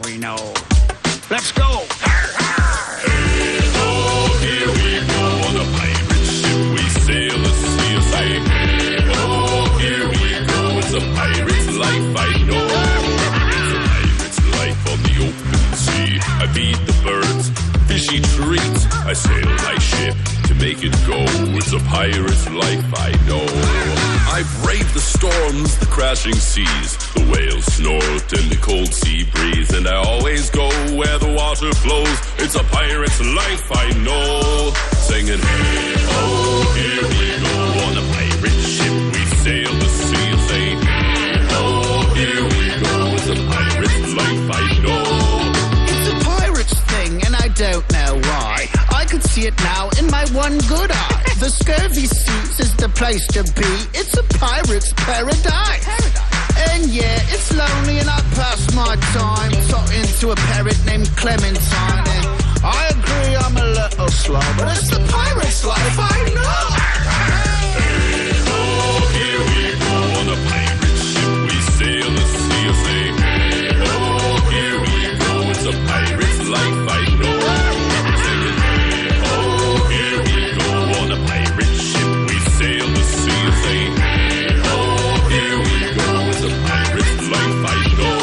we know. Let's go! Here we go on a pirate ship. We sail the sea of sight. Here we go. It's a pirate's life, I know. It's a pirate's life on the open sea. I feed the birds fishy treats. I sail my ship to make it go. It's a pirate's life, I know. I've braved the storms, the crashing seas, the whales snort in the cold sea breeze, and I always go where the water flows. It's a pirate's life, I know. Singing, hey ho, here we go on a pirate ship. We sail the sea and say, hey ho, here we go. It's a pirate's life, I know. It's a pirate's thing, and I don't know why. I could see it now in my one good eye. The scurvy seas is the place to be. It's a pirate's paradise. And yeah, it's lonely and I pass my time talking to a parrot named Clementine. And I agree I'm a little slow, but it's the pirate's life, I know. Hey ho, here we go on a pirate ship. We sail the sea and say, hey ho, here we go. It's a pirate's life, I know. Singing, hey ho, here we go on a pirate ship. We sail the sea and say, hey ho, here we go. It's a pirate's life, I know.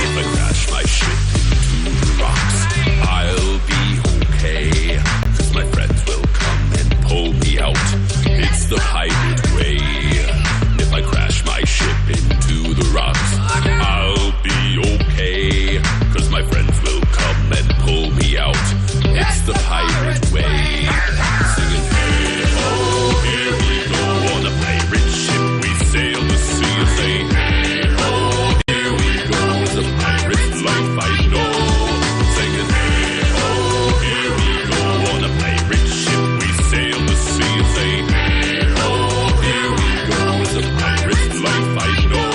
If I crash my ship into the rocks, I'll be okay, 'cause my friends will come and pull me out. It's the pirate way. If I crash my ship into the rocks, I'll be okay, 'cause my friends will come and pull me out. It's the pirate way. Singing, hey ho, here we go on a pirate ship. We sail the sea and say, hey ho, here we go. It's a pirate's life, I know. Singing, hey ho, here we go on a pirate ship. We sail the sea and say, hey ho, here we go. It's a pirate's life, I know.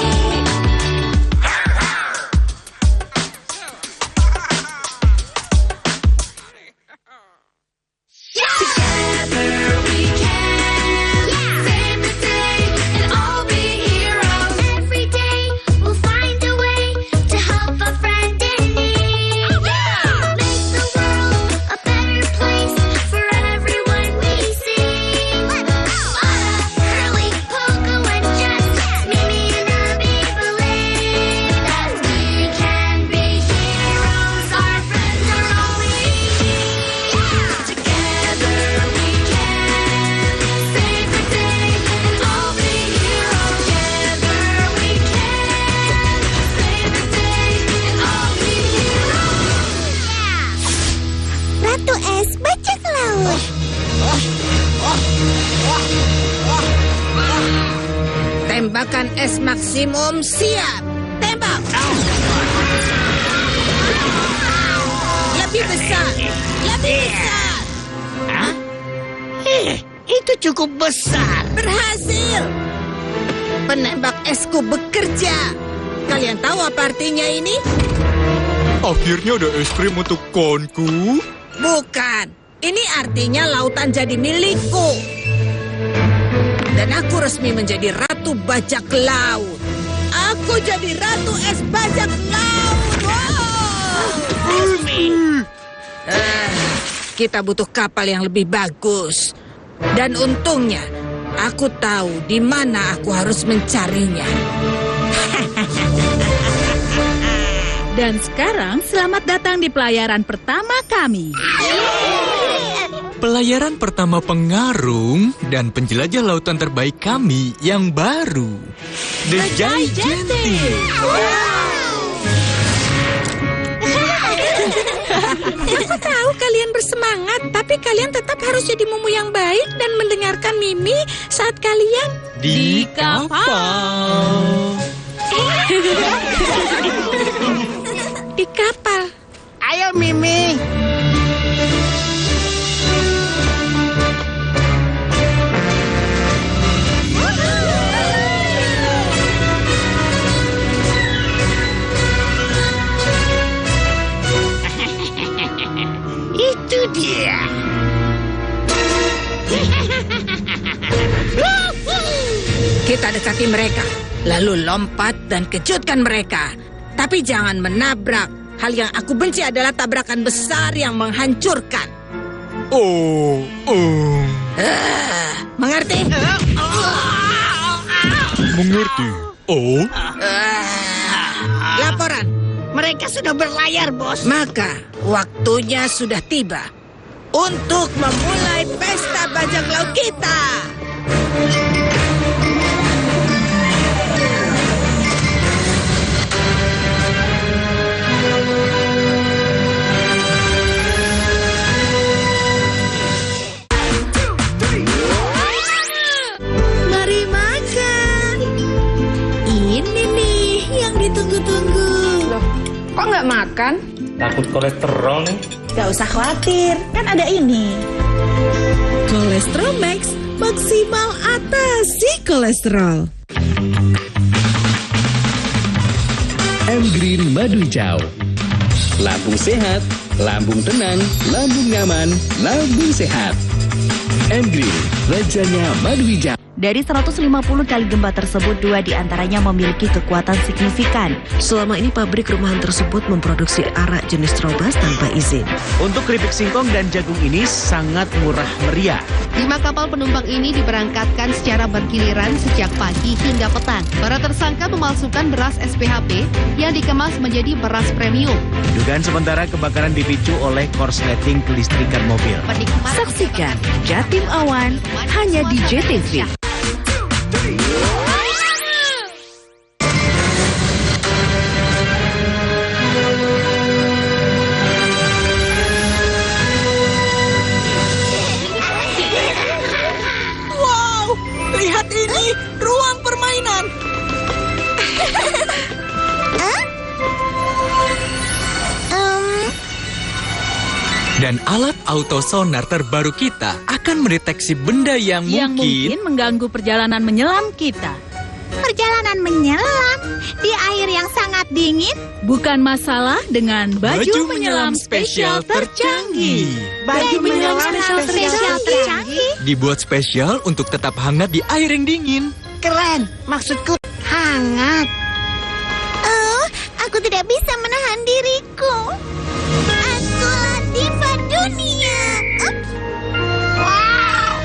Together we can save the day and all be heroes. Every day we'll find a way to help a friend in need. Make the world a better place for everyone we see. Anna, Curly, Pogo, and Jess, Mimi and Abby believe that we can be heroes. Our friends are all we need. Together we can save the day and all be heroes. Together we can save the day and all be heroes. Ratu Es bajak laut. Tembakan es maksimum siap. Tembak. Lebih besar. Lebih besar. Itu cukup besar. Berhasil. Penembak esku bekerja. Kalian tahu apa artinya ini? Akhirnya ada es krim untuk konku. Bukan. Ini artinya lautan jadi milikku. Dan aku resmi menjadi ratu bajak laut. Aku jadi ratu es bajak laut. Wow. Kita butuh kapal yang lebih bagus. Dan untungnya, aku tahu di mana aku harus mencarinya. Dan sekarang, selamat datang di pelayaran pertama kami. Pelayaran pertama pengarung dan penjelajah lautan terbaik kami yang baru. The Gigantic. Aku tahu kalian bersemangat, tapi kalian tetap harus jadi mumu yang baik dan mendengarkan Mimi saat kalian Di kapal. di kapal. Ayo, Mimi. Itu dia. Kita dekati mereka, lalu lompat dan kejutkan mereka. Tapi jangan menabrak, Hal yang aku benci adalah tabrakan besar yang menghancurkan. Oh. Mengerti? Mengerti. Oh. Laporan. Mereka sudah berlayar, bos. Maka waktunya sudah tiba untuk memulai pesta bajak laut kita. Mari makan. Ini nih yang ditunggu-tunggu. Loh, kok nggak makan? Takut kolesterol nih. Gak usah khawatir, kan ada ini. Kolesterol Max maksimal atasi kolesterol. M Green Madu Hijau. Lambung sehat, lambung tenang, lambung nyaman, lambung sehat. M Green, rajanya madu hijau. Dari 150 kali gempa tersebut, 2 diantaranya memiliki kekuatan signifikan. Selama ini pabrik rumahan tersebut memproduksi arak jenis Trobas tanpa izin. Untuk keripik singkong dan jagung ini sangat murah meriah. 5 kapal penumpang ini diberangkatkan secara bergiliran sejak pagi hingga petang. Para tersangka memalsukan beras SPHP yang dikemas menjadi beras premium. Dugaan sementara kebakaran dipicu oleh korsleting kelistrikan mobil. Saksikan Jatim Awan hanya di JTV. Wow, lihat ini, ruang permainan. Dan alat autosonar terbaru kita akan mendeteksi benda yang mungkin mengganggu perjalanan menyelam kita. Perjalanan menyelam di air yang sangat dingin. Bukan masalah dengan baju menyelam spesial tercanggih. Baju menyelam spesial tercanggih. dibuat spesial untuk tetap hangat di air yang dingin. Keren, maksudku hangat. Oh, aku tidak bisa menahan diriku. Akulah diva dunia. Wow.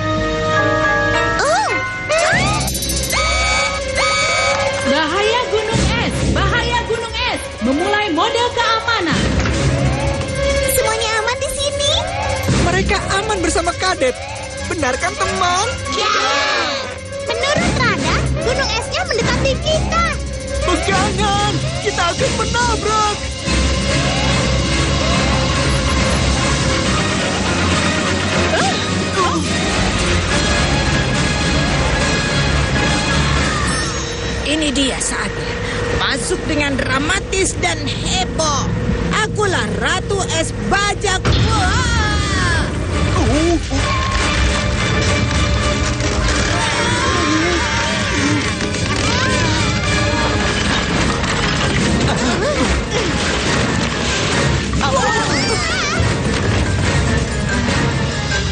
Bahaya gunung es, bahaya gunung es. Memulai mode keamanan. Semuanya aman di sini? Mereka aman bersama Kadet. Benar kan, teman? Ya. Menurut radar, gunung esnya mendekati kita. Pegangan, kita akan menabrak. Ini dia saatnya. Masuk dengan dramatis dan heboh. Akulah Ratu Es Bajak. Wah!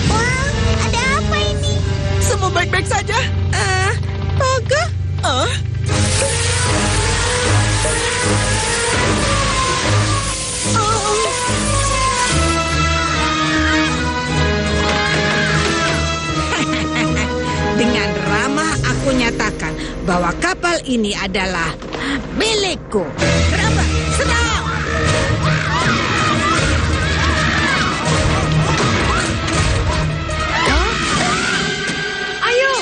Wah, ada apa ini? Semua baik-baik saja. Paga? Dengan ramah aku nyatakan bahwa kapal ini adalah milikku. Kerabat, senang! Ayo,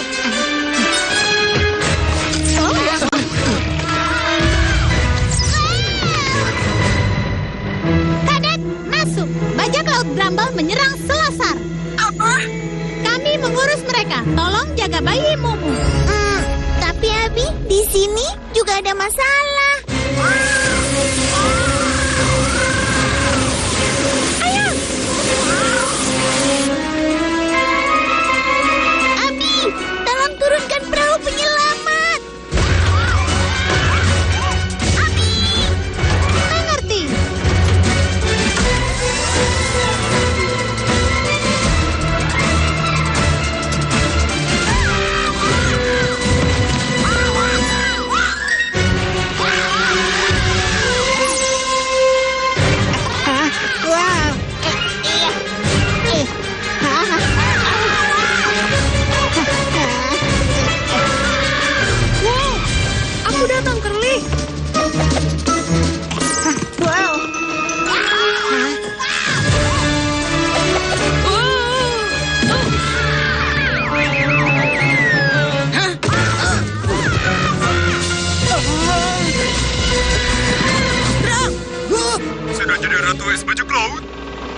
Kadet, masuk. Bajak laut Brambal menyerang Selasar. Apa? Kami mengurus mereka. Tolong jaga bayi Mumu. Tapi Abi, di sini juga ada masalah. Ayo. Abi, tolong turunkan perahu penyelamat. Abi, mengerti.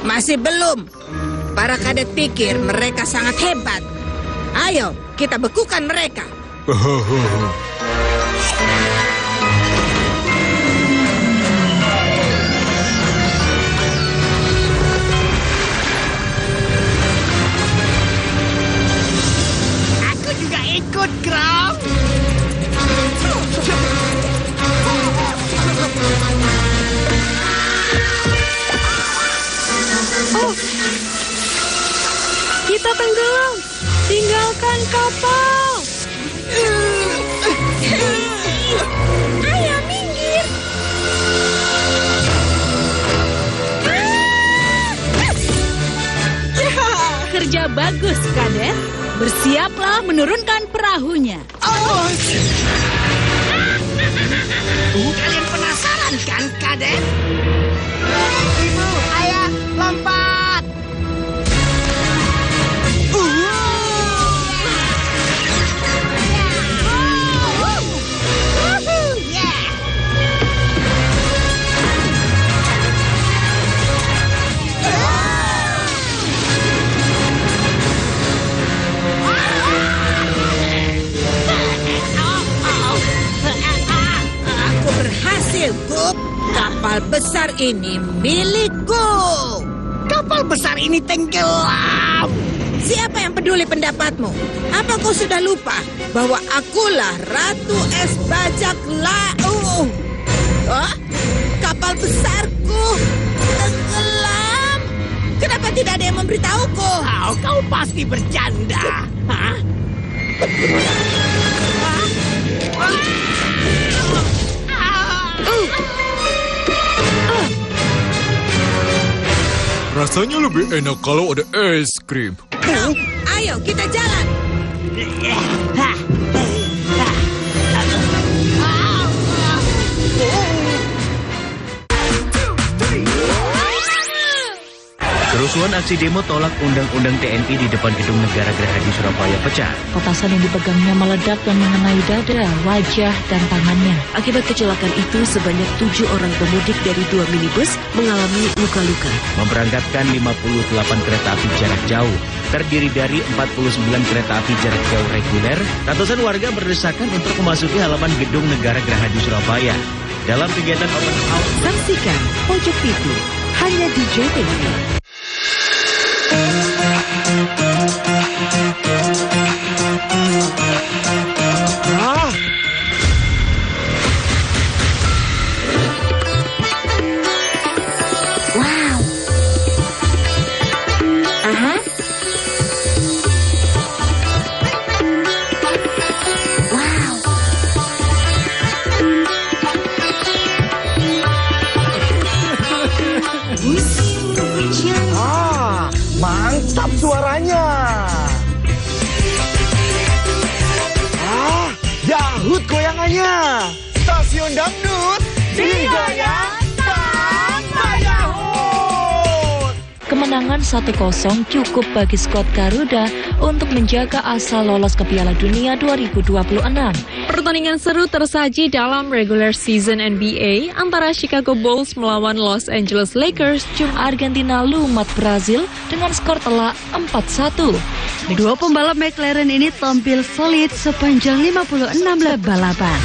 Masih belum. Para kadet pikir mereka sangat hebat. Ayo, kita bekukan mereka. Aku juga ikut, Grom. Oh, kita tenggelam. Tinggalkan kapal. Ayo minggir. Kerja bagus, kadet. Bersiaplah menurunkan perahunya. Kalian penasaran kan, kadet? Ibu, ayah, lompat! Aku berhasil, Gup. Kapal besar ini milikku. Kapal besar ini tenggelam. Siapa yang peduli pendapatmu? Apa kau sudah lupa bahwa akulah Ratu Es Bajak Laut? Kapal besarku tenggelam. Kenapa tidak ada yang memberitahuku? Kau pasti bercanda. Hah? Rasanya lebih enak kalau ada es krim. Ayo, kita jalan. Kerusuhan aksi demo tolak undang-undang TNI di depan gedung Negara Gerahadi Surabaya pecah. Petasan yang dipegangnya meledak dan mengenai dada, wajah, dan tangannya. Akibat kecelakaan itu, sebanyak 7 orang pemudik dari 2 minibus mengalami luka-luka. Memberangkatkan 58 kereta api jarak jauh. Terdiri dari 49 kereta api jarak jauh reguler, ratusan warga berdesakan untuk memasuki halaman gedung Negara Gerahadi Surabaya. Dalam kegiatan open house, Saksikan Pojok TV hanya di JTV. Wow. Aha. Wow. Mantap suaranya. Dahut goyangannya. Stasiun dangdut digoyang tanpa dahut. Kemenangan 1-0 cukup bagi skuad Garuda untuk menjaga asa lolos ke Piala Dunia 2026. Pertandingan seru tersaji dalam regular season NBA antara Chicago Bulls melawan Los Angeles Lakers. Argentina lumat Brazil dengan skor telak 4-1. Dua pembalap McLaren ini tampil solid sepanjang 56 lap balapan.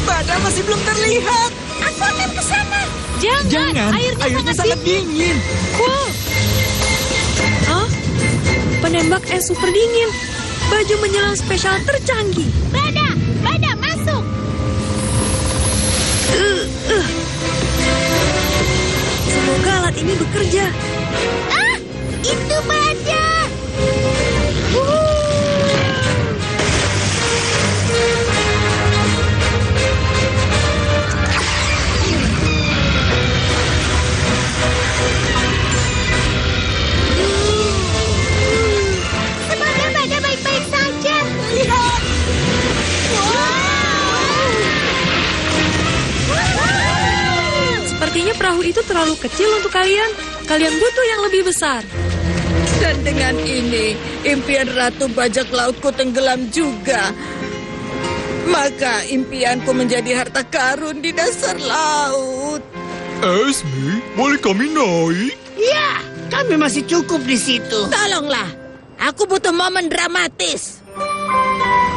Badan masih belum terlihat. Aku akan ke sana. Jangan, airnya sangat dingin. Cool. Hah? Penembak es super dingin. Baju menyelam spesial tercanggih. Bada masuk. Semoga alat ini bekerja. Itu Bada. perahu itu terlalu kecil untuk kalian. Kalian butuh yang lebih besar. Dan dengan ini, impian Ratu Bajak Lautku tenggelam juga. Maka impianku menjadi harta karun di dasar laut. Esme, boleh kami naik? Ya, kami masih cukup di situ. Tolonglah, aku butuh momen dramatis.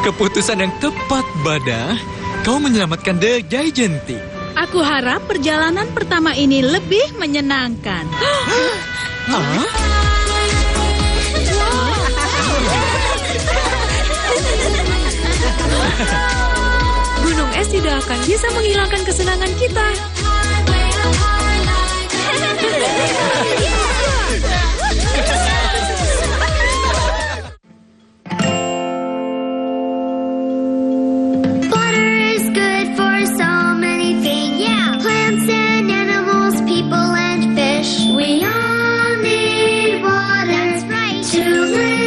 Keputusan yang tepat, Bada. Kau menyelamatkan The Gigantic. Aku harap perjalanan pertama ini lebih menyenangkan. Hah? Gunung es tidak akan bisa menghilangkan kesenangan kita. Water is good for so many things. Yeah. Plants and animals, people and fish. We all need water. That's right. To live.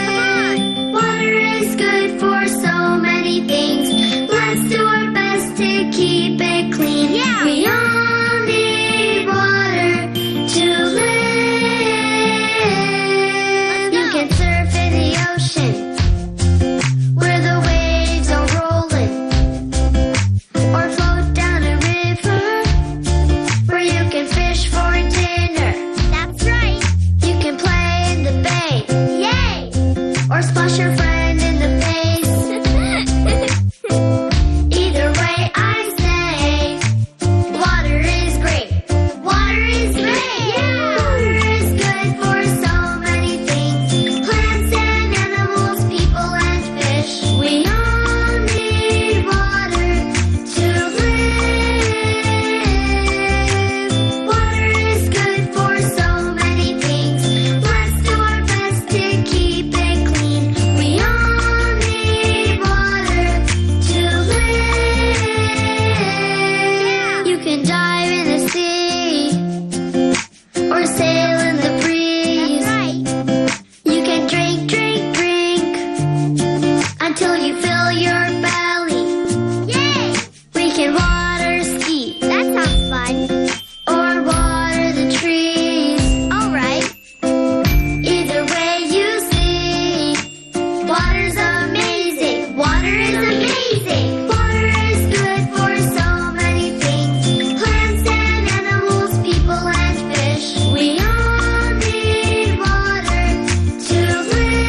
Come on. Water is good for so many things. Let's do our best to keep it clean. Yeah. We all need water to live. You can surf in the ocean where the waves are rolling, or float down a river where you can fish for dinner. That's right. You can play in the bay, yay! Or splash your friend in the face. Either way, I say, water is great. Water is great. Yeah. Water is good for so many things. Plants and animals, people and fish. We all need water to live. Water is good for so many things. Let's do our best to keep it clean. We all need water to live. You can dive in the sea or sail in the breeze. You can drink, drink, drink until you fill your belly. Yay! We can water ski. That sounds fun. Or water the trees. All right. Either way you see, water's amazing. Water is amazing. Water is good for so many things. Plants and animals, people and fish. We all need water to live.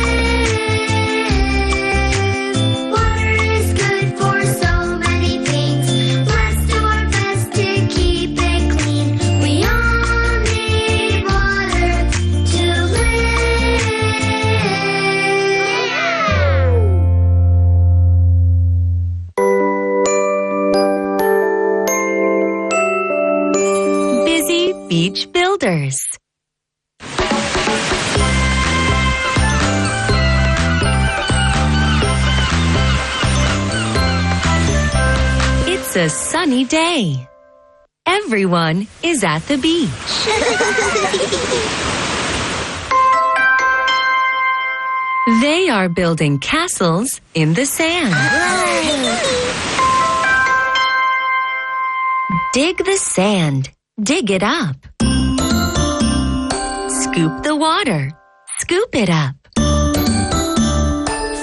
Water is good for so many things. Let's do our best to keep it clean. We all need water to live. Busy Beach Builders. It's a sunny day. Everyone is at the beach. They are building castles in the sand. Dig the sand. Dig it up. Scoop the water. Scoop it up.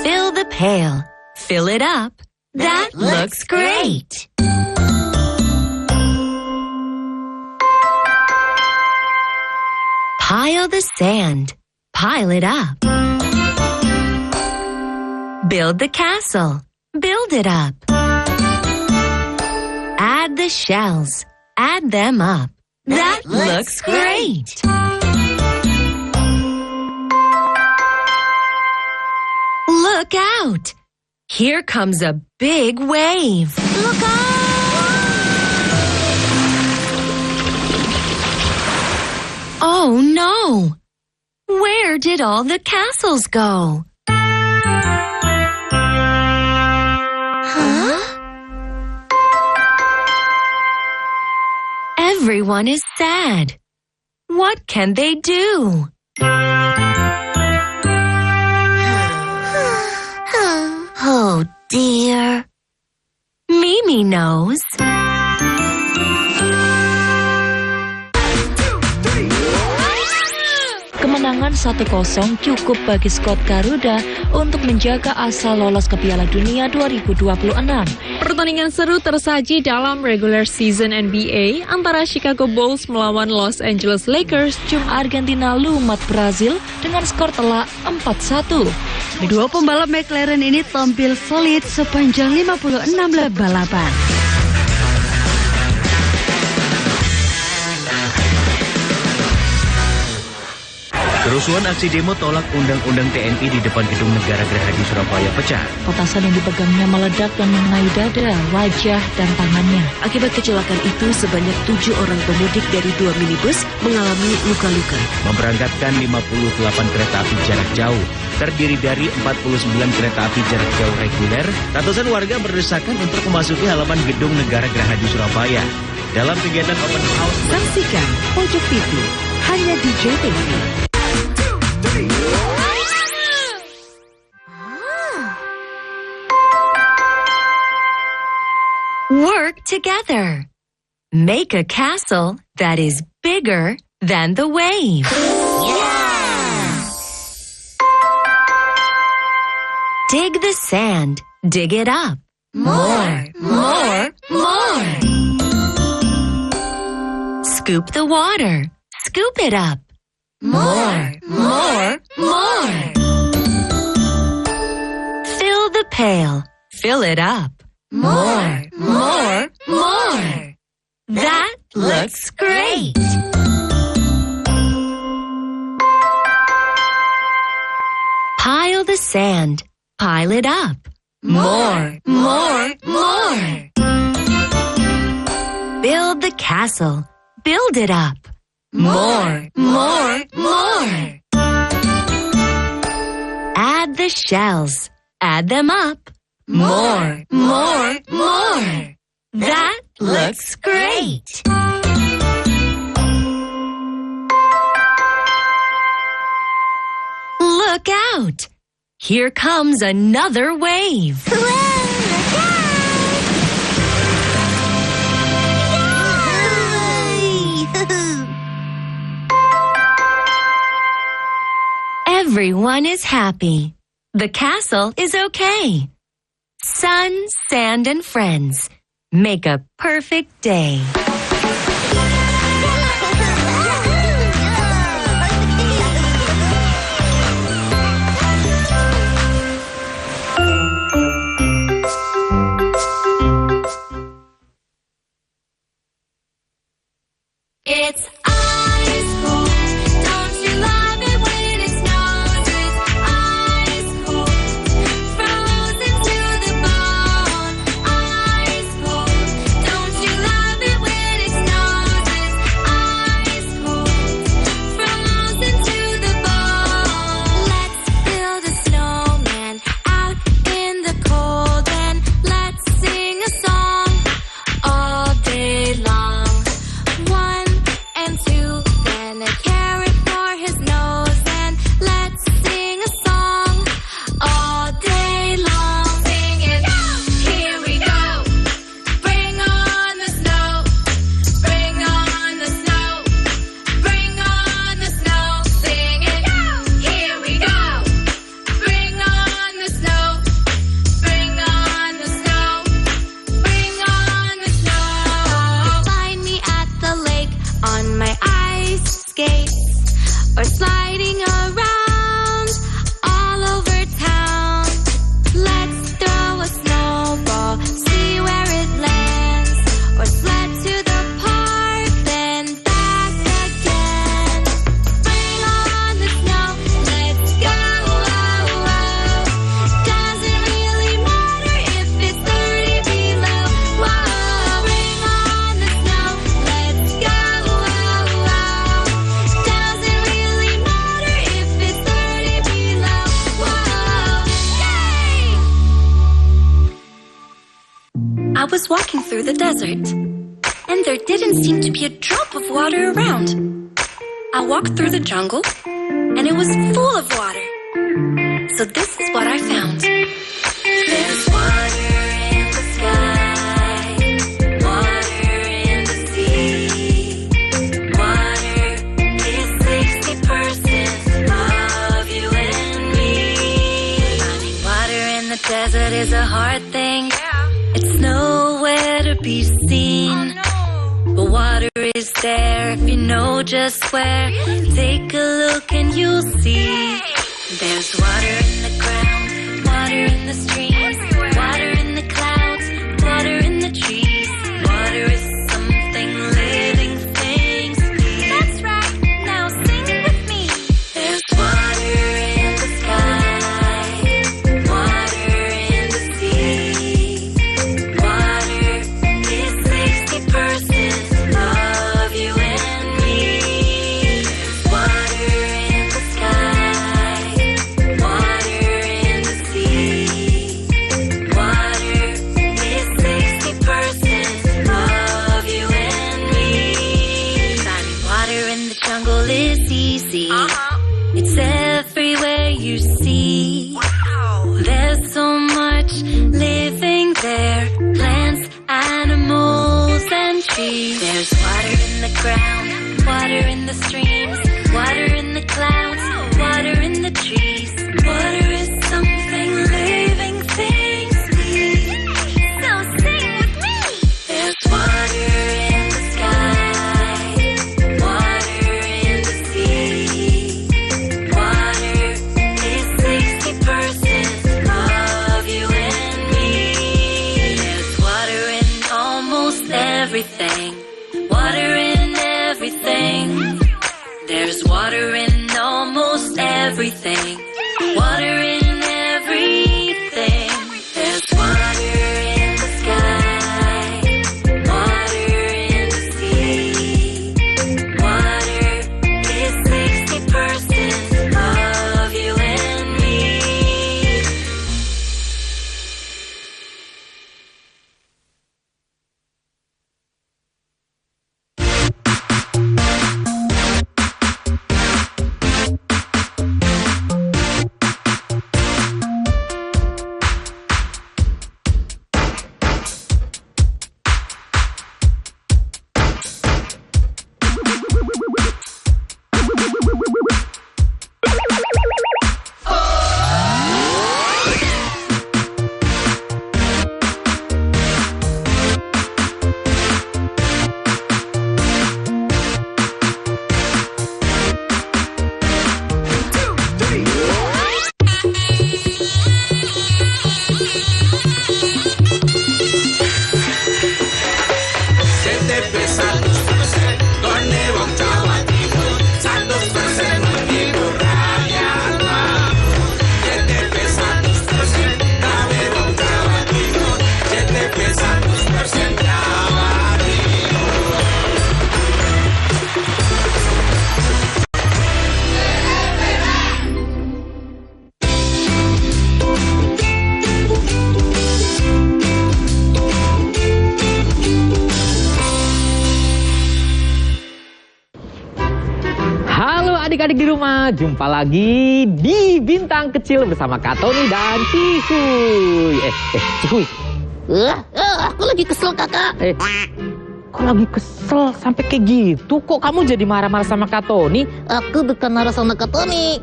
Fill the pail. Fill it up. That looks great. Pile the sand. Pile it up. Build the castle. Build it up. Add the shells. Add them up. That looks great. Look out! Here comes a big wave. Look out! Oh no! Where did all the castles go? Huh? Everyone is sad. What can they do? Oh dear. Mimi knows. kemenangan 1-0 cukup bagi skuad Garuda untuk menjaga asa lolos ke Piala Dunia 2026. Pertandingan seru tersaji dalam regular season NBA antara Chicago Bulls melawan Los Angeles Lakers. Argentina lumat Brazil dengan skor telak 4-1. Dua pembalap McLaren ini tampil solid sepanjang 56 lap balapan. Kerusuhan aksi demo tolak undang-undang TNI di depan gedung Negara Gerahadi Surabaya pecah. Petasan yang dipegangnya meledak dan mengenai dada, wajah, dan tangannya. Akibat kecelakaan itu, sebanyak 7 orang pemudik dari 2 minibus mengalami luka-luka. Memberangkatkan 58 kereta api jarak jauh, terdiri dari 49 kereta api jarak jauh reguler, ratusan warga berdesakan untuk memasuki halaman gedung Negara Gerahadi Surabaya. Dalam kegiatan open house, saksikan Pojok TV hanya di JTV. Work together. Make a castle that is bigger than the wave. Dig the sand. Dig it up. More, more, more. Scoop the water. Scoop it up. More, more, more. Fill the pail. Fill it up. More, more, more. That looks great. Pile the sand. Pile it up. More, more, more. Build the castle. Build it up. More, more, more. Add the shells. Add them up. More, more, more. That looks great. Look out! Here comes another wave. Everyone is happy. The castle is okay. Sun, sand, and friends make a perfect day. It's ice cold. Don't you love it when it snows? It's ice cold, frozen to the bone. Ice cold. Don't you love it when it snows? It's ice cold, frozen to the bone. Let's build a snowman out in the cold and let's sing a song all day long. One and two, then a carrot for his nose, and let's sing a song all day long. Sing it, here we go. Bring on the snow, bring on the snow, bring on the snow. Sing it, here we go. Bring on the snow, bring on the snow, bring on the snow. Find me at the lake on my ice skates, or sliding around all over town. Let's throw a snowball, see where it lands, or sled to the park, then back again. Bring on the snow, let's go. Doesn't really matter if it's 30 below. Whoa, bring on the snow, let's go. Doesn't really matter if it's 30 below. Whoa, yay! I was walking through the desert, and there didn't seem to be a drop of water around. I walked through the jungle, and it was full of water. So this is what I found. There's water in the sky, water in the sea. Water is 60% be seen. But water is there if you know just where. Take a look and you'll see. There's water in the ground, water in the streams, water in the clouds, water in the trees. Water is something living things need. That's right, now sing with me. There's water in the sky, water in the sea. Water is 60% of you and me. There's water in the sky, water in the sea. Water is 60% of you and me. Finding water in the jungle is easy. It's everywhere you see. There's so much living there. Plants, animals, and trees. There's water in the ground, water in the streams, water in the clouds, water in the trees. Water is something living things need. So sing with me. There's water in the sky, water in the sea. Water is 60% of you and me. There's water in almost everything. Water in everything. There's water in almost everything. Water in everything. There's water in the sky, water in the sea. Water is 60% of you and me. Adik-adik di rumah, jumpa lagi di Bintang Kecil bersama Kak Tony dan Cihuy. Cihuy. Aku lagi kesel, Kakak. Kok lagi kesel sampai kayak gitu? Kok kamu jadi marah-marah sama Kak Tony? Aku bukan marah sama Kak Tony.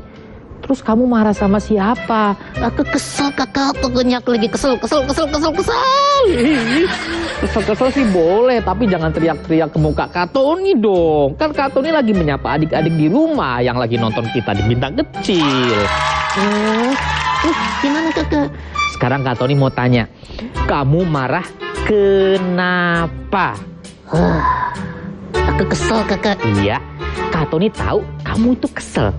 Terus kamu marah sama siapa? Aku kesel, Kakak. Pokoknya aku lagi kesel. Kesel sih boleh, tapi jangan teriak-teriak ke muka Kak Tony dong. Kan Kak Tony lagi menyapa adik-adik di rumah yang lagi nonton kita di Bintang Kecil. Gimana, Kakak? Sekarang Kak Tony mau tanya, kamu marah kenapa? Aku kesel, Kakak. Iya, Kak Tony tahu kamu itu kesel.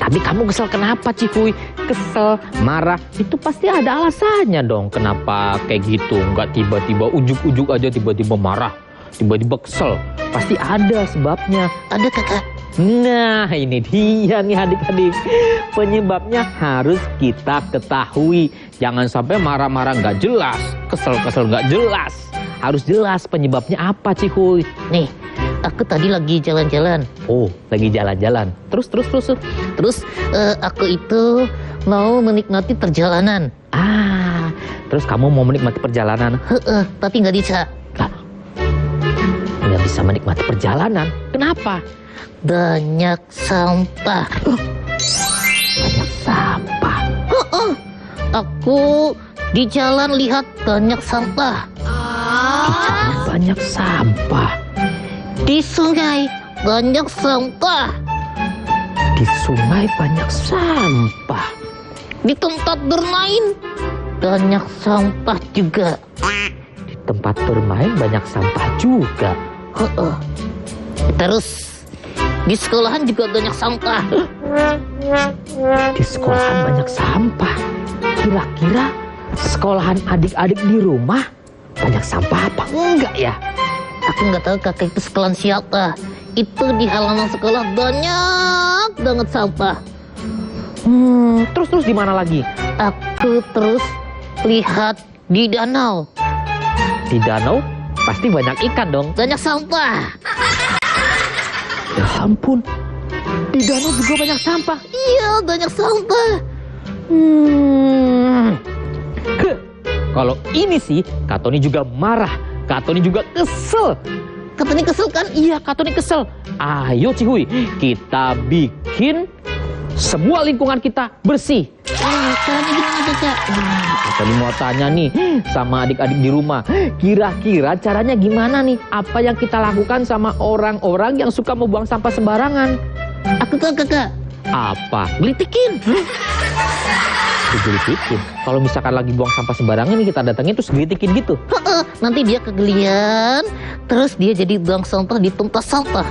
Tapi kamu kesel kenapa, Cihuy? Kesel, marah, itu pasti ada alasannya dong. Kenapa kayak gitu? Nggak tiba-tiba ujuk-ujuk aja tiba-tiba marah, tiba-tiba kesel. Pasti ada sebabnya. Ada, Kakak. Nah, ini dia nih adik-adik. Penyebabnya harus kita ketahui. Jangan sampai marah-marah nggak jelas, kesel-kesel nggak jelas. Harus jelas penyebabnya apa, Cihuy. Nih, aku tadi lagi jalan-jalan. Oh, lagi jalan-jalan. Terus. Terus aku itu mau menikmati perjalanan. Terus kamu mau menikmati perjalanan? Tapi nggak bisa. Nggak bisa menikmati perjalanan? Kenapa? Banyak sampah. Banyak sampah? Aku di jalan lihat banyak sampah. Di banyak sampah. Di sungai banyak sampah. Di sungai banyak sampah. Di tempat bermain banyak sampah juga. Di tempat bermain banyak sampah juga. Terus di sekolahan juga banyak sampah. Di sekolahan banyak sampah. Kira-kira sekolahan adik-adik di rumah banyak sampah apa enggak ya? Aku nggak tahu kakak itu sekolahan siapa. Itu di halaman sekolah banyak banget sampah. Terus di mana lagi? Aku terus lihat di danau. Di danau pasti banyak ikan dong. Banyak sampah. Ya ampun, di danau juga banyak sampah. Iya, banyak sampah. Kalau ini sih, Kak Tony juga marah. Kak Tony juga kesel. Kak Tony kesel kan? Iya, Kak Tony kesel. Ayo Cihuy, kita bikin semua lingkungan kita bersih. Caranya gimana, Kakak? Kak Tony mau tanya nih sama adik-adik di rumah. Kira-kira caranya gimana nih? Apa yang kita lakukan sama orang-orang yang suka membuang sampah sembarangan? Aku tahu, Kakak. Apa? Gelitikin. Gelitikin. Kalau misalkan lagi buang sampah sembarangan nih, kita datangin terus gelitikin gitu. Nanti dia kegelian, terus dia jadi buang sampah di tempat sampah.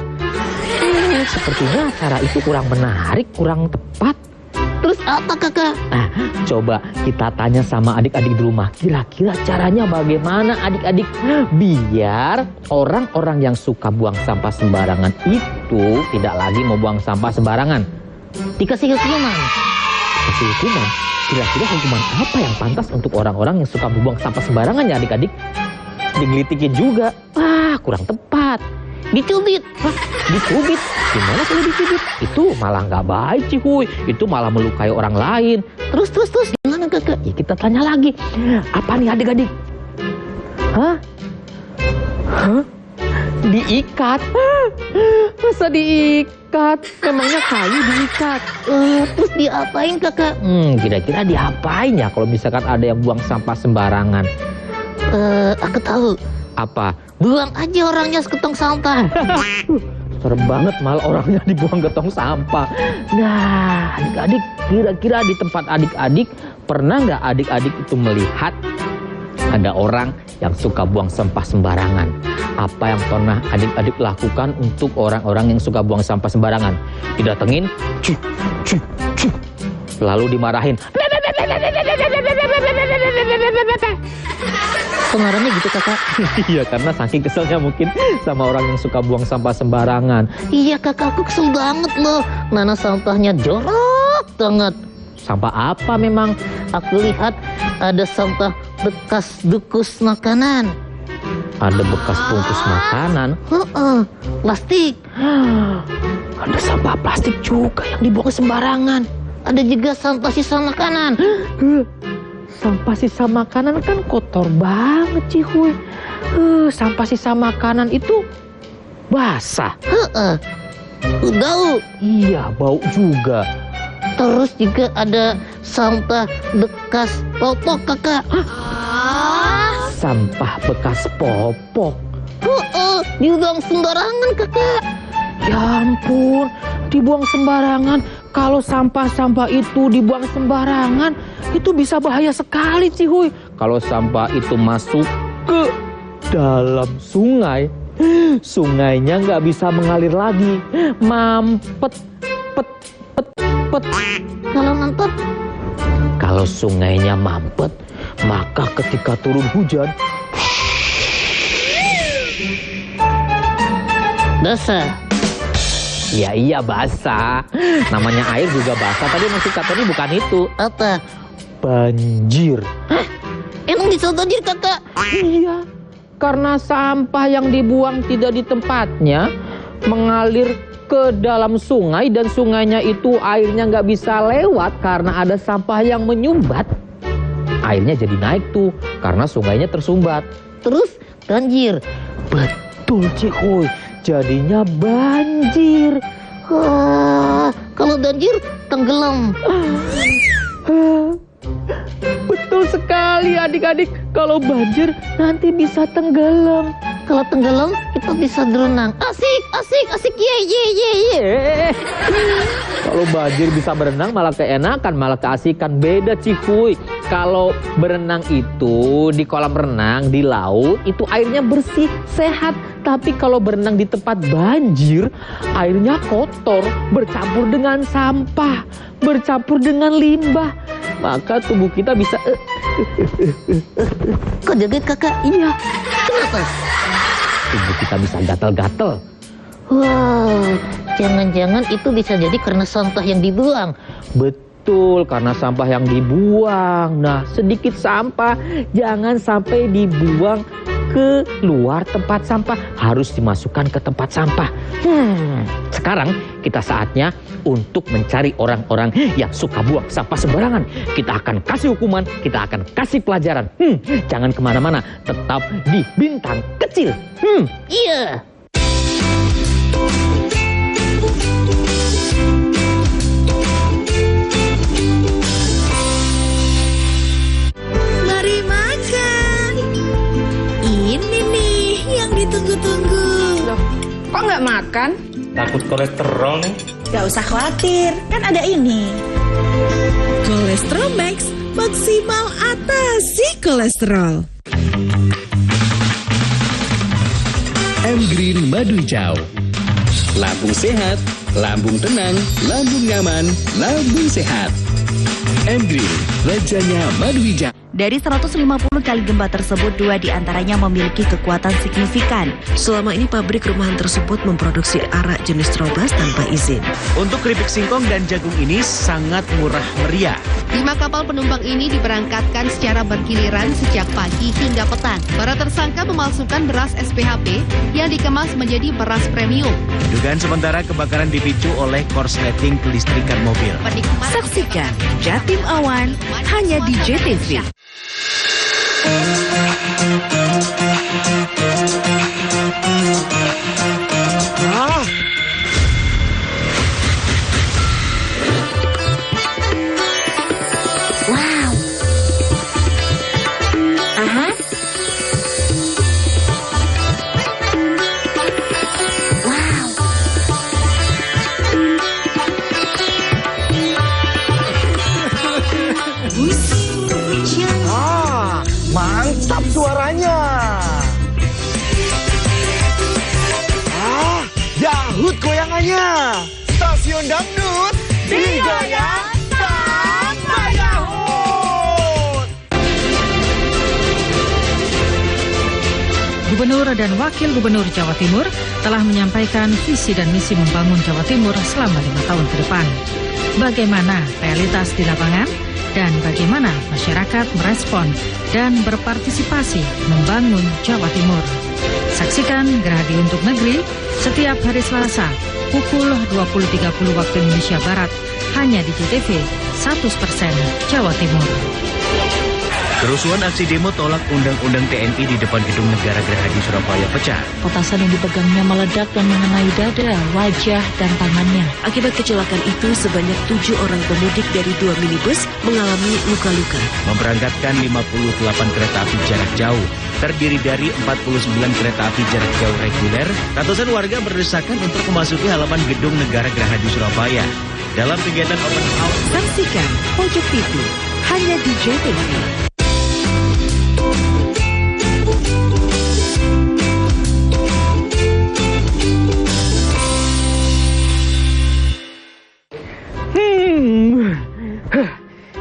Sepertinya cara itu kurang menarik, kurang tepat. Terus apa, Kakak? Nah, coba kita tanya sama adik-adik di rumah. Kira-kira caranya bagaimana adik-adik? Biar orang-orang yang suka buang sampah sembarangan itu tidak lagi mau buang sampah sembarangan. Dikasih hukuman. Dikasih hukuman? Kira-kira hukuman apa yang pantas untuk orang-orang yang suka membuang sampah sembarangan ya adik-adik? Digelitikin juga. Kurang tepat. Dicubit. Dicubit? Gimana kalau dicubit? Itu malah nggak baik, Cihuy. Itu malah melukai orang lain. Terus. Gimana, Kakak? Ya, kita tanya lagi. Apa nih adik-adik? Hah? Diikat? Masa diikat? Memangnya kayu diikat? Terus diapain, Kakak? Kira-kira diapain ya kalau misalkan ada yang buang sampah sembarangan? Aku tahu. Apa? Buang aja orangnya ke tong sampah. Serem banget malah orangnya dibuang ke tong sampah. Nah, adik-adik, kira-kira di tempat adik-adik pernah nggak adik-adik itu melihat ada orang yang suka buang sampah sembarangan? Apa yang pernah adik-adik lakukan untuk orang-orang yang suka buang sampah sembarangan? Didatengin, lalu dimarahin. Pengaruhnya gitu, Kakak? Iya, karena saking keselnya mungkin sama orang yang suka buang sampah sembarangan. Iya, Kakak, aku kesel banget loh. Mana sampahnya jorok banget. Sampah apa memang? Aku lihat ada sampah bekas bungkus makanan. Ada bekas bungkus makanan? Plastik. Ada sampah plastik juga yang dibuang sembarangan. Ada juga sampah sisa makanan. Sampah sisa makanan kan kotor banget, Cihuy. Sampah sisa makanan itu basah. Bau. Iya, bau juga. Terus juga ada sampah bekas popok, Kakak. Sampah bekas popok? Dibuang sembarangan, Kakak. Ya ampun, dibuang sembarangan. Kalau sampah-sampah itu dibuang sembarangan, itu bisa bahaya sekali, Cihuy. Kalau sampah itu masuk ke dalam sungai, sungainya nggak bisa mengalir lagi. Mampet, pet. Kalau mampet? Kalau sungainya mampet, maka ketika turun hujan, basah. Ya iya basah. Namanya air juga basah. Tadi maksud Kak Tony bukan itu. Apa? Banjir. Hah? Emang bisa banjir, Kakak? Iya. Karena sampah yang dibuang tidak di tempatnya mengalir ke dalam sungai dan sungainya itu airnya nggak bisa lewat karena ada sampah yang menyumbat. Airnya jadi naik tuh karena sungainya tersumbat. Terus banjir. Betul, Cihuy. Jadinya banjir. Kalau banjir tenggelam. Betul sekali adik-adik. Kalau banjir nanti bisa tenggelam. Kalau tenggelam kita bisa berenang. Asik, asik, asik. Ye, ye, ye, ye. Kalau banjir bisa berenang malah keenakan, malah keasikan. Beda Cihuy. Kalau berenang itu di kolam renang, di laut, itu airnya bersih, sehat. Tapi kalau berenang di tempat banjir, airnya kotor, bercampur dengan sampah, bercampur dengan limbah. Maka tubuh kita bisa... Kok joget kakak? Iya. Kenapa? Tubuh kita bisa gatal-gatal. Wow, jangan-jangan itu bisa jadi karena sampah yang dibuang. Betul, karena sampah yang dibuang. Nah, sedikit sampah jangan sampai dibuang ke luar tempat sampah, harus dimasukkan ke tempat sampah. Sekarang kita saatnya untuk mencari orang-orang yang suka buang sampah sembarangan. Kita akan kasih hukuman, kita akan kasih pelajaran. Jangan kemana-mana, tetap di Bintang Kecil. Iya. Mari makan. Ini nih yang ditunggu-tunggu. Loh, kok nggak makan? Takut kolesterol nih. Gak usah khawatir, kan ada ini. Kolesterol Max, maksimal atasi kolesterol. Green Madu Hijau. Lambung sehat, lambung tenang, lambung nyaman, lambung sehat. Green, rajanya madu hijau. Dari 150 kali gempa tersebut, 2 diantaranya memiliki kekuatan signifikan. Selama ini pabrik rumahan tersebut memproduksi arak jenis Trobas tanpa izin. Untuk keripik singkong dan jagung ini sangat murah meriah. 5 kapal penumpang ini diberangkatkan secara bergiliran sejak pagi hingga petang. Para tersangka memalsukan beras SPHP yang dikemas menjadi beras premium. Dugaan sementara kebakaran dipicu oleh korsleting kelistrikan mobil. Saksikan Jatim Awan hanya di JTV. Wow. Aha. Wow. Mantap suaranya. Yahut goyangannya. Stasiun Dangdut digoyang sama Yahut. Gubernur dan Wakil Gubernur Jawa Timur telah menyampaikan visi dan misi membangun Jawa Timur selama 5 tahun ke depan. Bagaimana realitas di lapangan dan bagaimana masyarakat merespon dan berpartisipasi membangun Jawa Timur. Saksikan Gerhadi untuk Negeri setiap hari Selasa pukul 20.30 waktu Indonesia Barat hanya di JTV 100% Jawa Timur. Kerusuhan aksi demo tolak Undang-Undang TNI di depan Gedung Negara Gerahadi Surabaya pecah. Petasan yang dipegangnya meledak dan mengenai dada, wajah, dan tangannya. Akibat kecelakaan itu, sebanyak 7 orang pemudik dari 2 minibus mengalami luka-luka. Memberangkatkan 58 kereta api jarak jauh, terdiri dari 49 kereta api jarak jauh reguler. Ratusan warga berdesakan untuk memasuki halaman Gedung Negara Gerahadi Surabaya. Dalam kegiatan open house, saksikan Pojok TV hanya di JTV.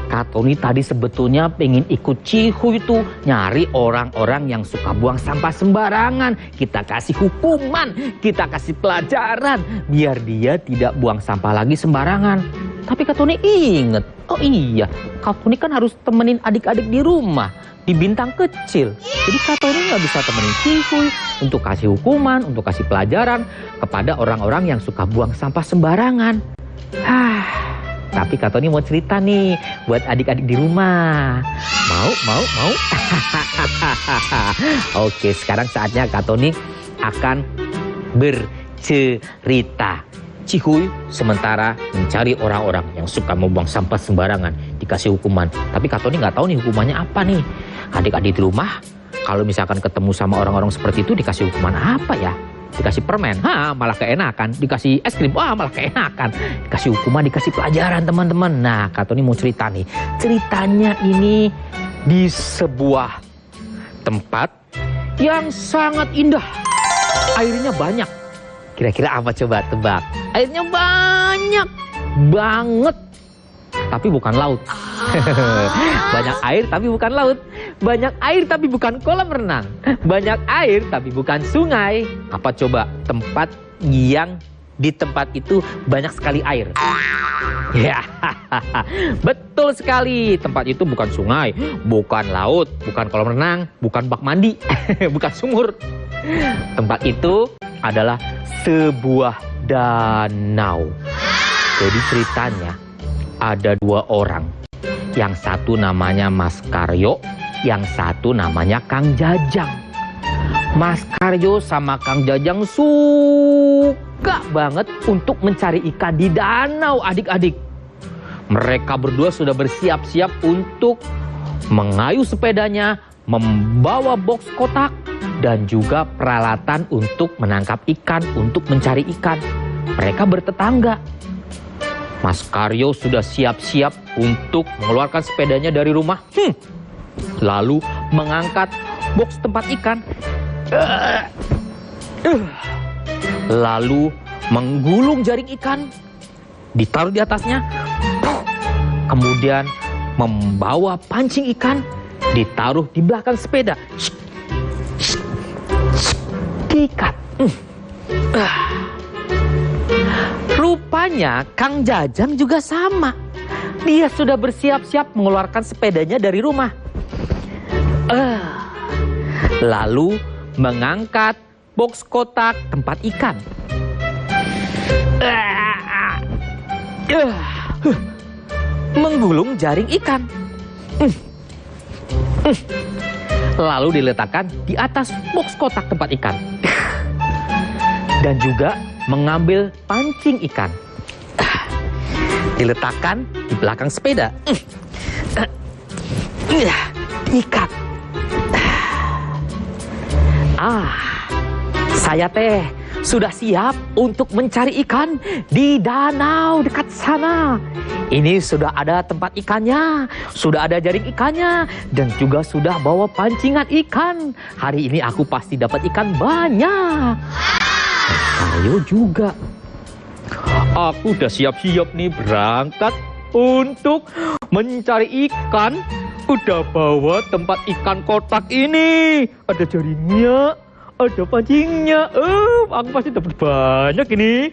Kak Tony tadi sebetulnya pengen ikut Cihuy itu, nyari orang-orang yang suka buang sampah sembarangan. Kita kasih hukuman, kita kasih pelajaran, biar dia tidak buang sampah lagi sembarangan. Tapi Kak Tony inget, oh iya, Kak Tony kan harus temenin adik-adik di rumah, di Bintang Kecil. Jadi Kak Tony nggak bisa temenin Cihuy untuk kasih hukuman, untuk kasih pelajaran kepada orang-orang yang suka buang sampah sembarangan. Tapi Kak Tony mau cerita nih buat adik-adik di rumah. Mau? Oke, sekarang saatnya Kak Tony akan bercerita. Cihuy sementara mencari orang-orang yang suka membuang sampah sembarangan di dikasih hukuman. Tapi Kak Tony nggak tahu nih hukumannya apa nih. Adik-adik di rumah, kalau misalkan ketemu sama orang-orang seperti itu dikasih hukuman apa ya? Dikasih permen, malah keenakan. Dikasih es krim, malah keenakan. Dikasih hukuman, dikasih pelajaran teman-teman. Nah, Kak Tony mau cerita nih. Ceritanya ini di sebuah tempat yang sangat indah. Airnya banyak. Kira-kira apa coba tebak? Airnya banyak banget. Tapi bukan laut. Banyak air tapi bukan laut. Banyak air tapi bukan kolam renang. Banyak air tapi bukan sungai. Apa coba tempat yang di tempat itu banyak sekali air? Ya, betul sekali. Tempat itu bukan sungai, bukan laut, bukan kolam renang, bukan bak mandi, bukan sumur. Tempat itu adalah sebuah danau. Jadi ceritanya ada dua orang. Yang satu namanya Mas Karyo, yang satu namanya Kang Jajang. Mas Karyo sama Kang Jajang suka banget untuk mencari ikan di danau, adik-adik. Mereka berdua sudah bersiap-siap untuk mengayuh sepedanya, membawa box kotak, dan juga peralatan untuk menangkap ikan, untuk mencari ikan. Mereka bertetangga. Mas Karyo sudah siap-siap untuk mengeluarkan sepedanya dari rumah. Lalu mengangkat box tempat ikan. Lalu menggulung jaring ikan, ditaruh di atasnya. Kemudian membawa pancing ikan, ditaruh di belakang sepeda. Diikat. Rupanya Kang Jajang juga sama. Dia sudah bersiap-siap mengeluarkan sepedanya dari rumah. Lalu mengangkat box kotak tempat ikan. Menggulung jaring ikan. Lalu diletakkan di atas box kotak tempat ikan. Dan juga mengambil pancing ikan. Diletakkan di belakang sepeda. Ikat. Saya teh sudah siap untuk mencari ikan di danau dekat sana. Ini sudah ada tempat ikannya, sudah ada jaring ikannya, dan juga sudah bawa pancingan ikan. Hari ini aku pasti dapat ikan banyak. Ayo juga. Aku udah siap-siap nih berangkat untuk mencari ikan. Udah bawa tempat ikan kotak ini. Ada jaringnya, ada pancingnya. Aku pasti dapat banyak ini.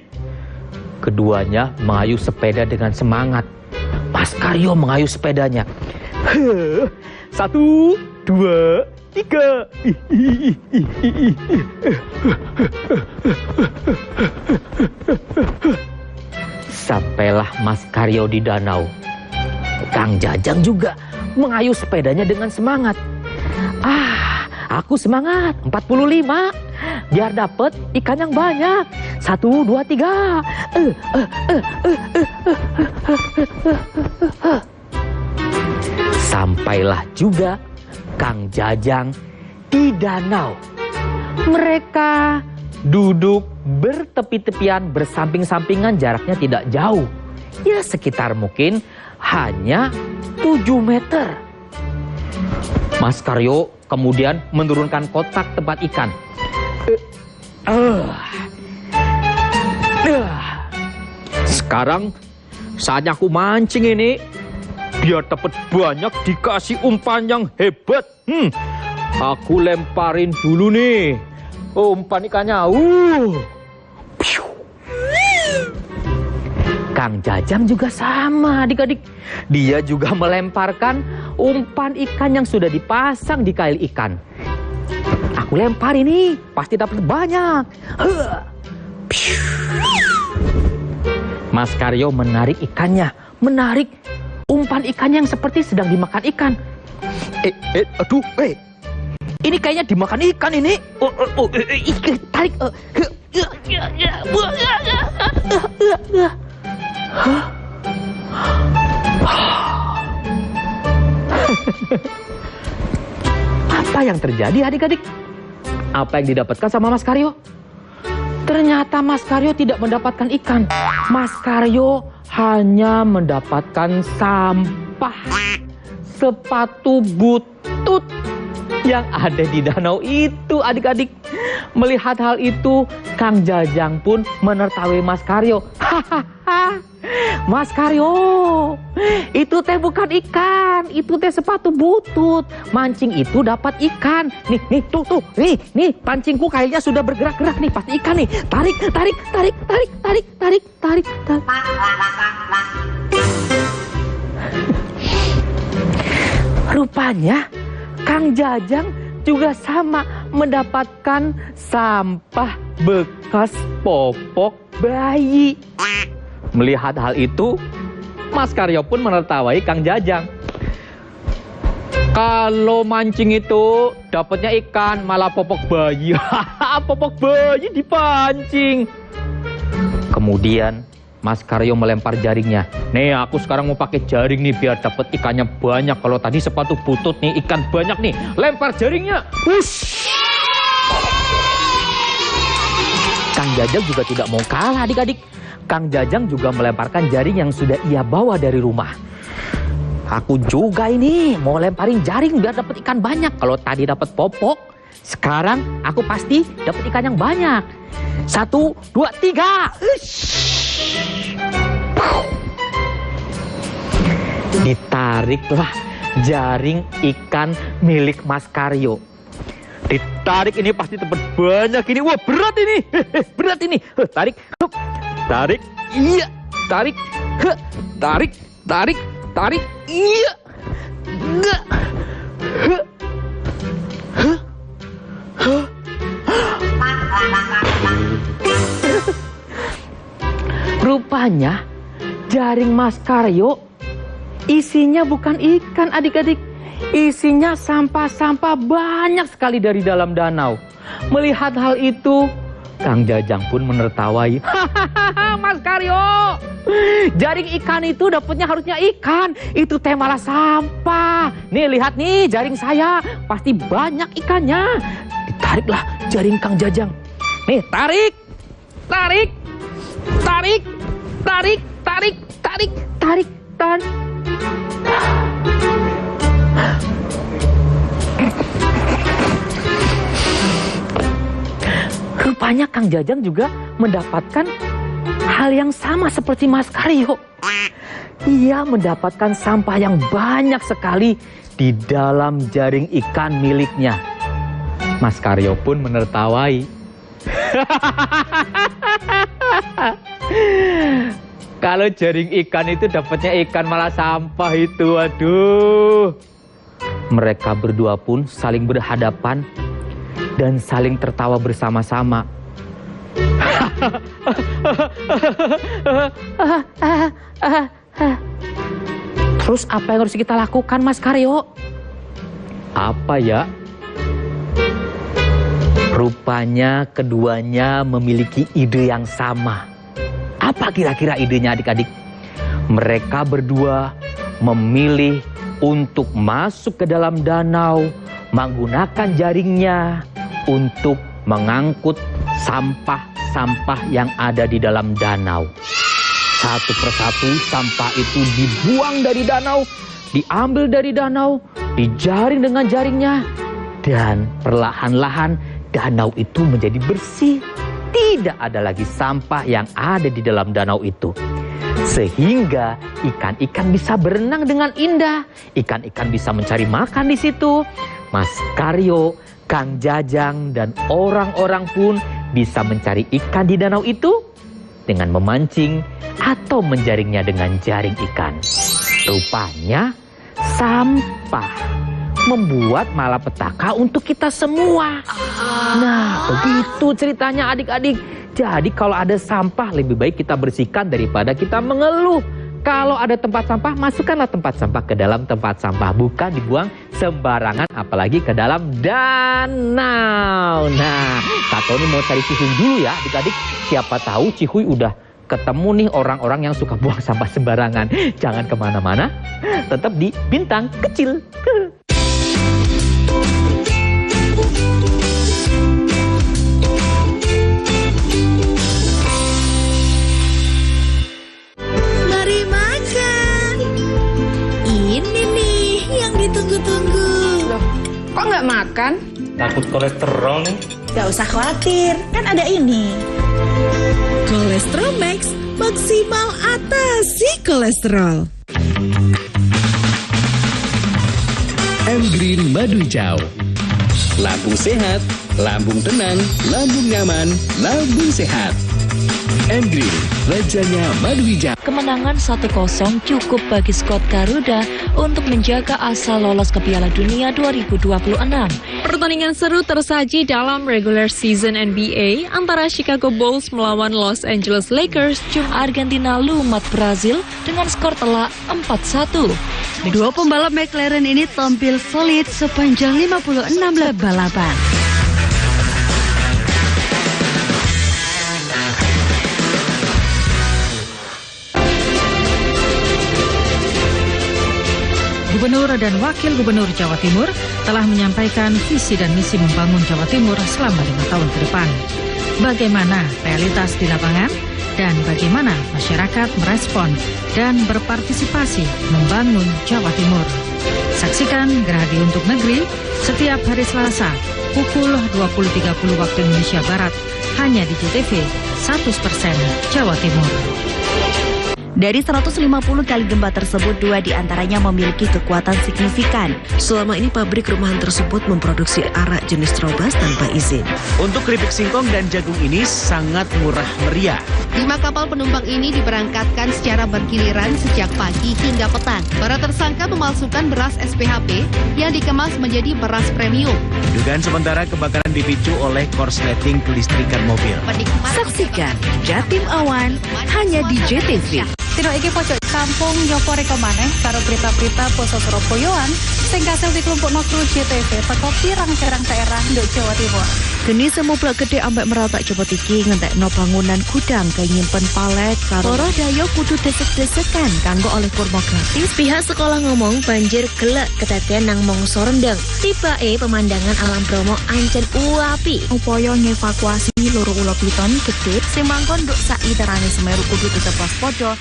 Keduanya mengayuh sepeda dengan semangat. Mas Karyo mengayuh sepedanya. 1, 2, 3. Sampailah Mas Karyo di danau. Kang Jajang juga mengayuh sepedanya dengan semangat. Aku semangat. 45. Biar dapat ikan yang banyak. 1, 2, 3. Sampailah juga Kang Jajang di danau. Mereka duduk bertepi-tepian, bersamping-sampingan, jaraknya tidak jauh. Ya sekitar mungkin hanya 7 meter. Mas Karyo kemudian menurunkan kotak tempat ikan. Sekarang saatnya aku mancing ini. Biar dapat banyak dikasih umpan yang hebat. Aku lemparin dulu nih umpan ikannya. Kang Jajang juga sama adik-adik. Dia juga melemparkan umpan ikan yang sudah dipasang di kail ikan. Aku lempar ini, pasti dapat banyak. Mas Karyo menarik ikannya, menarik umpan ikan yang seperti sedang dimakan ikan. Ini kayaknya dimakan ikan ini. Tarik. Apa yang terjadi adik-adik? Apa yang didapatkan sama Mas Karyo? Ternyata Mas Karyo tidak mendapatkan ikan. Mas Karyo hanya mendapatkan sampah. Sepatu butut yang ada di danau itu adik-adik. Melihat hal itu, Kang Jajang pun menertawai Mas Karyo. Hahaha, Mas Karyo, itu teh bukan ikan, itu teh sepatu butut. Mancing itu dapat ikan. Nih, tuh, nih, pancingku kayaknya sudah bergerak-gerak nih, pasti ikan nih. Tarik. Rupanya Kang Jajang juga sama mendapatkan sampah bekas popok bayi. Melihat hal itu, Mas Karyo pun menertawai Kang Jajang. Kalau mancing itu dapatnya ikan, malah popok bayi. Popok bayi dipancing. Kemudian Mas Karyo melempar jaringnya. Nih, aku sekarang mau pakai jaring nih biar dapat ikannya banyak. Kalau tadi sepatu butut nih, ikan banyak nih. Lempar jaringnya. Wush. Kang Jajang juga tidak mau kalah adik-adik. Kang Jajang juga melemparkan jaring yang sudah ia bawa dari rumah. Aku juga ini mau lemparin jaring biar dapat ikan banyak. Kalau tadi dapat popok, sekarang aku pasti dapat ikan yang banyak. 1, 2, 3. Ditariklah jaring ikan milik Mas Karyo. Ditarik ini pasti dapat banyak ini. Wah, berat ini. Berat ini. Tarik. Iya. Tarik. Iya. Enggak. Rupanya jaring Mas Karyo isinya bukan ikan adik-adik. Isinya sampah-sampah banyak sekali dari dalam danau. Melihat hal itu, Kang Jajang pun menertawai. Hahaha, Mas Karyo, jaring ikan itu dapatnya harusnya ikan. Itu teh malah sampah. Nih, lihat nih jaring saya. Pasti banyak ikannya. Ditariklah jaring Kang Jajang. Nih, tarik. Rupanya Kang Jajang juga mendapatkan hal yang sama seperti Mas Karyo. Ia mendapatkan sampah yang banyak sekali di dalam jaring ikan miliknya. Mas Karyo pun menertawai. Kalau jaring ikan itu dapatnya ikan malah sampah itu, aduh. Mereka berdua pun saling berhadapan dan saling tertawa bersama-sama. Terus apa yang harus kita lakukan, Mas Karyo? Apa ya? Rupanya keduanya memiliki ide yang sama. Apa kira-kira idenya adik-adik? Mereka berdua memilih untuk masuk ke dalam danau, menggunakan jaringnya untuk mengangkut sampah-sampah yang ada di dalam danau. Satu persatu sampah itu dibuang dari danau, diambil dari danau, dijaring dengan jaringnya, dan perlahan-lahan danau itu menjadi bersih. Tidak ada lagi sampah yang ada di dalam danau itu. Sehingga ikan-ikan bisa berenang dengan indah. Ikan-ikan bisa mencari makan di situ. Mas Karyo, Kang Jajang, dan orang-orang pun bisa mencari ikan di danau itu dengan memancing atau menjaringnya dengan jaring ikan. Rupanya sampah membuat malapetaka untuk kita semua. Nah, begitu ceritanya adik-adik. Jadi kalau ada sampah lebih baik kita bersihkan daripada kita mengeluh. Kalau ada tempat sampah, masukkanlah tempat sampah ke dalam tempat sampah. Bukan dibuang sembarangan, apalagi ke dalam danau. Nah, Kak Tony mau cari Cihuy dulu ya adik-adik. Siapa tahu Cihuy udah ketemu nih orang-orang yang suka buang sampah sembarangan. Jangan kemana-mana, tetap di Bintang Kecil. Takut kolesterol nih. Gak usah khawatir, kan ada ini. Kolesterol Max, maksimal atasi kolesterol. Green Madu Hijau. Lambung sehat, lambung tenang, lambung nyaman, lambung sehat. Green, rajanya madu hijau. Kemenangan 1-0 cukup bagi skuad Garuda untuk menjaga asa lolos ke Piala Dunia 2026. Pertandingan seru tersaji dalam regular season NBA antara Chicago Bulls melawan Los Angeles Lakers. Argentina lumat Brazil dengan skor telak 4-1. Dua pembalap McLaren ini tampil solid sepanjang 56 lap balapan. Gubernur dan Wakil Gubernur Jawa Timur telah menyampaikan visi dan misi membangun Jawa Timur selama 5 tahun ke depan. Bagaimana realitas di lapangan dan bagaimana masyarakat merespon dan berpartisipasi membangun Jawa Timur. Saksikan Gerhadi untuk Negeri setiap hari Selasa pukul 20.30 waktu Indonesia Barat hanya di JTV 100% Jawa Timur. Dari 150 kali gempa tersebut, 2 diantaranya memiliki kekuatan signifikan. Selama ini pabrik rumahan tersebut memproduksi arak jenis Trobas tanpa izin. Untuk keripik singkong dan jagung ini sangat murah meriah. 5 kapal penumpang ini diberangkatkan secara bergiliran sejak pagi hingga petang. Para tersangka memalsukan beras SPHP yang dikemas menjadi beras premium. Dugaan sementara kebakaran dipicu oleh korsleting kelistrikan mobil. Saksikan Jatim Awan hanya di JTV. Tino iki pojok kampung nyopo reko maneh karo berita-berita poso Surabayaan sing kasil dikelompokno kru JTV teko pirang-pirang daerah nduk Jawa Timur. Geni semublak gede ambek meratak cepet iki ngentekno bangunan gudang kaya nyimpen palet karo para dayo kudu desek-desekan kanggo oleh kurma gratis. Pihak sekolah ngomong banjir gelek kedadean nang mongso rendeng. Tibake pemandangan alam Bromo ancen uapi. Upaya ngevakuasi loro ula piton gede sing mangkon nduk sak literane Semeru kudu tetep waspada.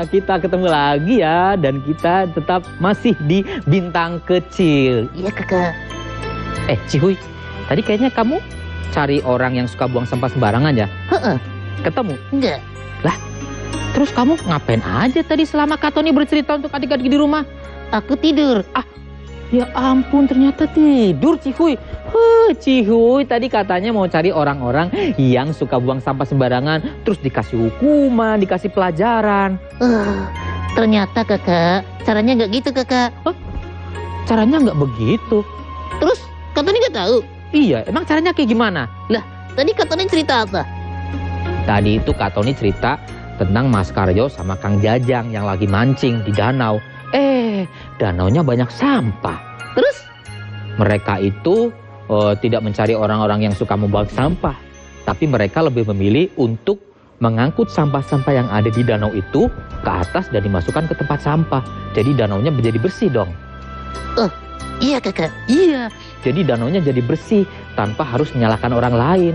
Kita ketemu lagi ya, dan kita tetap masih di bintang kecil. Iya kakak. Cihuy, tadi kayaknya kamu cari orang yang suka buang sampah sembarangan ya? Ketemu? Enggak. Lah, terus kamu ngapain aja tadi selama Kak Tony bercerita untuk adik-adik di rumah? Aku tidur. Ya ampun, ternyata tidur Cihuy. Cihuy tadi katanya mau cari orang-orang yang suka buang sampah sembarangan, terus dikasih hukuman, dikasih pelajaran. Ternyata kakak, caranya nggak gitu kakak. Caranya nggak begitu. Terus Kak Tony nggak tahu? Iya, emang caranya kayak gimana? Lah, tadi Kak Tony cerita apa? Tadi itu Kak Tony cerita tentang Mas Karyo sama Kang Jajang yang lagi mancing di danau. Danaunya banyak sampah. Terus? Mereka itu tidak mencari orang-orang yang suka membuang sampah, tapi mereka lebih memilih untuk mengangkut sampah-sampah yang ada di danau itu ke atas dan dimasukkan ke tempat sampah. Jadi danaunya menjadi bersih dong. Iya kakak. Iya, jadi danaunya jadi bersih tanpa harus menyalahkan orang lain.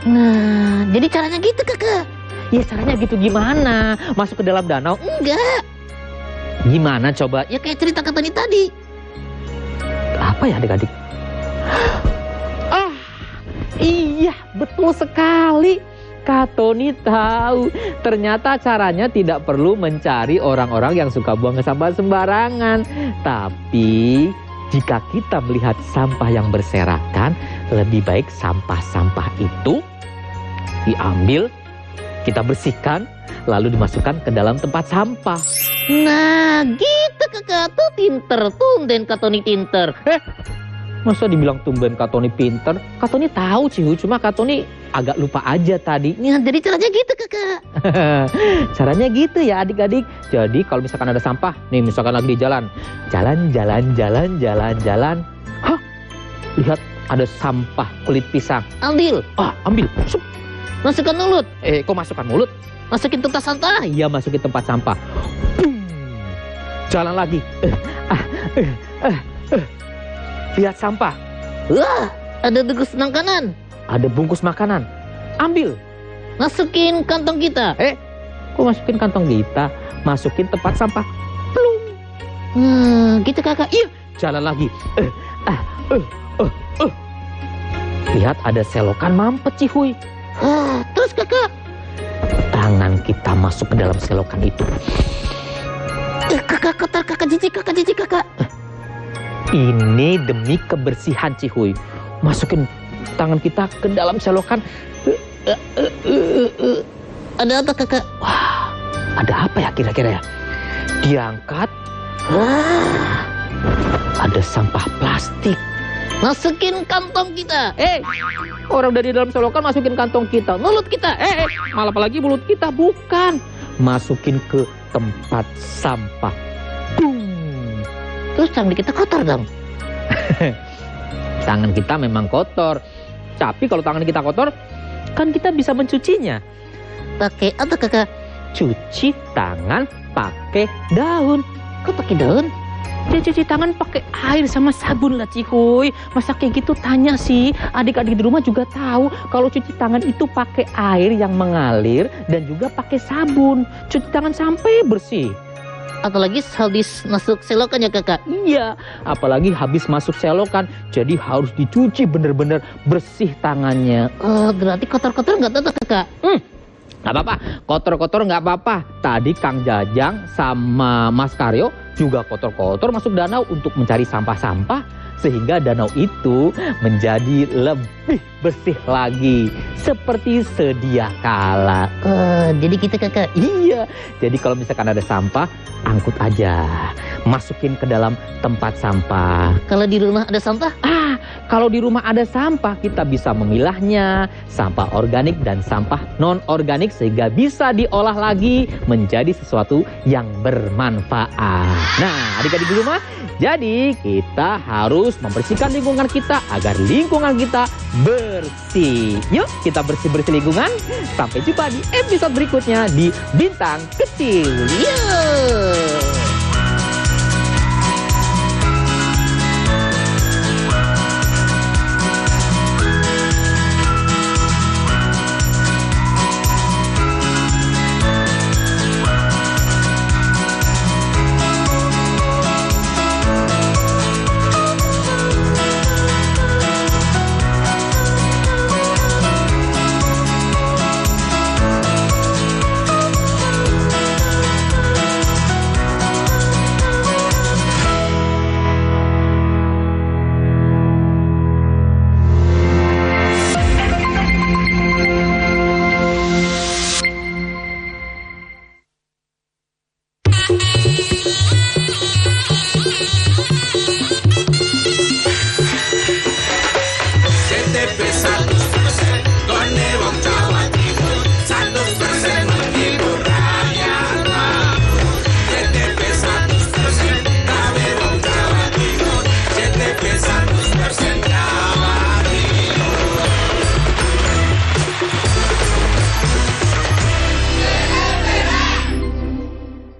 Nah, jadi caranya gitu kakak. Ya caranya gitu gimana? Masuk ke dalam danau? Enggak. Gimana coba? Ya kayak cerita Kak Tony tadi. Apa ya adik-adik? Iya, betul sekali. Kak Tony tahu. Ternyata caranya tidak perlu mencari orang-orang yang suka buang sampah sembarangan. Tapi jika kita melihat sampah yang berserakan, lebih baik sampah-sampah itu diambil, kita bersihkan, lalu dimasukkan ke dalam tempat sampah. Nah, gitu kakak. Tuh pinter, tumben Kak Tony pinter. Masa dibilang tumben Kak Tony pinter? Kak Tony tahu Cihu, cuma Kak Tony agak lupa aja tadi. Ya, jadi caranya gitu kakak. Caranya gitu ya adik-adik. Jadi kalau misalkan ada sampah, nih misalkan lagi di jalan. Jalan. Hah? Lihat ada sampah kulit pisang. Ambil. Ambil. Sup. Masukkan mulut. Kok masukkan mulut? Masukin tempat sampah. Iya, masukin tempat sampah. Jalan lagi. Lihat sampah. Wah, ada bungkus makanan. Ada bungkus makanan. ambil. Masukin kantong kita. Kok masukin kantong kita? Masukin tempat sampah. Plung. Gitu kakak. Iya. Jalan lagi. Lihat ada selokan mampet Cihuy. Terus kakak. Tangan kita masuk ke dalam selokan itu. Kakak kotor, kakak jijik kakak. Ini demi kebersihan Cihuy. Masukin tangan kita ke dalam selokan. Ada apa kakak? Wah, ada apa ya kira-kira ya? Diangkat. Ada sampah plastik. Masukin kantong kita. Orang dari dalam selokan masukin kantong kita. Mulut kita. Malah apalagi mulut kita. Bukan. Masukin ke tempat sampah. Boom. Terus tangan kita kotor dong. Tangan kita memang kotor. Tapi kalau tangan kita kotor, kan kita bisa mencucinya. Pakai apa kakak? Cuci tangan pakai daun. Kok pakai daun? Dia cuci tangan pakai air sama sabun lah Cihuy. Masa kayak gitu tanya sih. Adik-adik di rumah juga tahu kalau cuci tangan itu pakai air yang mengalir dan juga pakai sabun. Cuci tangan sampai bersih. Apalagi habis masuk selokan ya kakak? Iya, apalagi habis masuk selokan. Jadi harus dicuci bener-bener bersih tangannya. Berarti kotor-kotor nggak apa-apa kakak? Nggak apa-apa, kotor-kotor nggak apa-apa. Tadi Kang Jajang sama Mas Karyo juga kotor-kotor masuk danau untuk mencari sampah-sampah. Sehingga danau itu menjadi lebih bersih lagi. Seperti sedia kala. Jadi kita kakak? Iya. Jadi kalau misalkan ada sampah, angkut aja. Masukin ke dalam tempat sampah. Kalau di rumah ada sampah? Kalau di rumah ada sampah, kita bisa memilahnya. Sampah organik dan sampah non-organik sehingga bisa diolah lagi menjadi sesuatu yang bermanfaat. Nah, adik-adik di rumah, jadi kita harus membersihkan lingkungan kita agar lingkungan kita bersih. Yuk kita bersih-bersih lingkungan. Sampai jumpa di episode berikutnya di Bintang Kecil. Yuk.